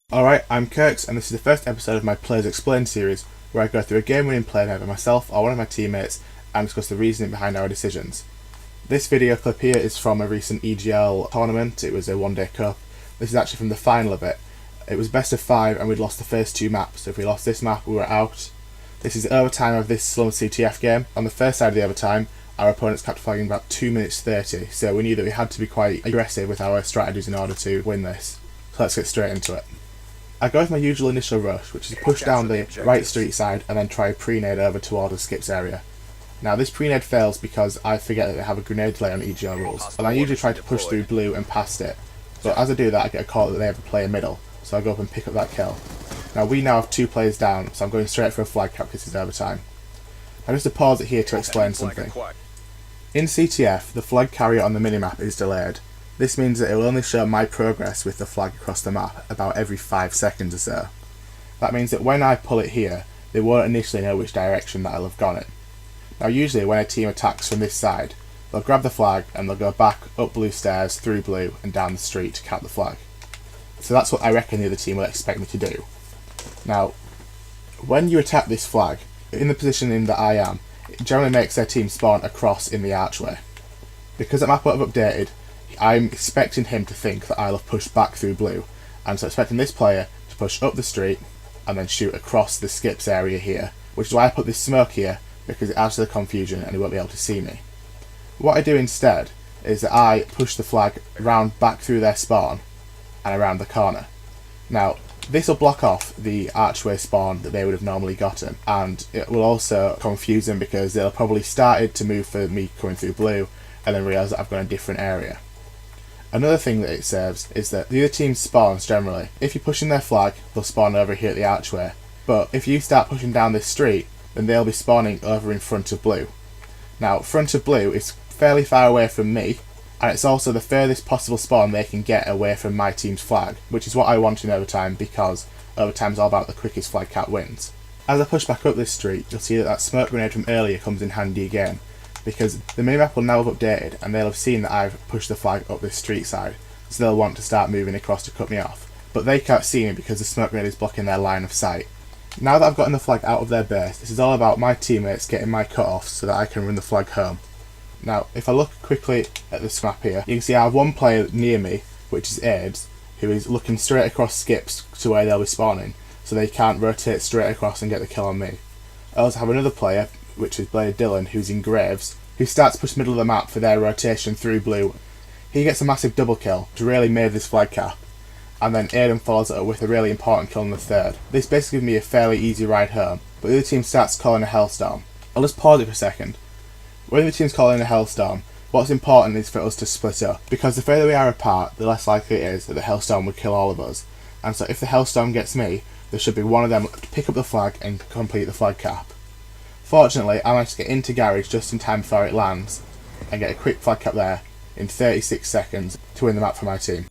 Alright, I'm Kirx, and this is the first episode of my Players Explained series, where I go through a game-winning play by myself or one of my teammates and discuss the reasoning behind our decisions. This video clip here is from a recent EGL tournament. It was a one-day cup. This is actually from the final of it. It was best of 5 and we'd lost the first 2 maps, so if we lost this map we were out. This is the overtime of this Slum CTF game. On the first side of the overtime, our opponents kept flagging about 2 minutes 30, so we knew that we had to be quite aggressive with our strategies in order to win this. So let's get straight into it. I go with my usual initial rush, which is push down the right street side and then try a pre-nade over towards the skips area. Now this pre-nade fails because I forget that they have a grenade delay on EGL rules, and I usually try to push through blue and past it, but as I do that I get a call that they have a player middle, so I go up and pick up that kill. Now we now have 2 players down, so I'm going straight for a flag cap because it's overtime. Now just to pause it here to explain something. In CTF, the flag carrier on the minimap is delayed. This means that it will only show my progress with the flag across the map about every 5 seconds or so. That means that when I pull it here, they won't initially know which direction that I'll have gone in. Now usually when a team attacks from this side, they'll grab the flag and they'll go back up blue stairs, through blue and down the street to cap the flag. So that's what I reckon the other team will expect me to do. Now, when you attack this flag, in the position that I am, it generally makes their team spawn across in the archway. Because that map won't have updated, I'm expecting him to think that I'll have pushed back through blue, and so expecting this player to push up the street and then shoot across the skips area here, which is why I put this smoke here, because it adds to the confusion and he won't be able to see me. What I do instead is that I push the flag round back through their spawn and around the corner. Now this will block off the archway spawn that they would have normally gotten, and it will also confuse them because they'll probably started to move for me coming through blue and then realise that I've gone a different area. Another thing that it serves is that the other team's spawns generally, if you're pushing their flag, they'll spawn over here at the archway, but if you start pushing down this street, then they'll be spawning over in front of blue. Now front of blue is fairly far away from me, and it's also the furthest possible spawn they can get away from my team's flag, which is what I want in overtime because overtime's all about the quickest flag cap wins. As I push back up this street, you'll see that that smoke grenade from earlier comes in handy again, because the minimap will now have updated and they'll have seen that I've pushed the flag up this street side, so they'll want to start moving across to cut me off. But they can't see me because the smoke grenade is blocking their line of sight. Now that I've gotten the flag out of their base, this is all about my teammates getting my cut-offs so that I can run the flag home. Now if I look quickly at this map here, you can see I have one player near me, which is Aids, who is looking straight across skips to where they'll be spawning, so they can't rotate straight across and get the kill on me. I also have another player, which is Blade Dylan, who's in Graves, who starts to push the middle of the map for their rotation through blue. He gets a massive double kill to really made this flag cap, and then Aiden follows it up with a really important kill in the third. This basically gives me a fairly easy ride home, but the other team starts calling a hellstorm. I'll just pause it for a second. When the team's calling a hellstorm, what's important is for us to split up, because the further we are apart, the less likely it is that the hellstorm would kill all of us. And so if the hellstorm gets me, there should be one of them to pick up the flag and complete the flag cap. Fortunately, I managed to get into garage just in time before it lands and get a quick flag cap there in 36 seconds to win the map for my team.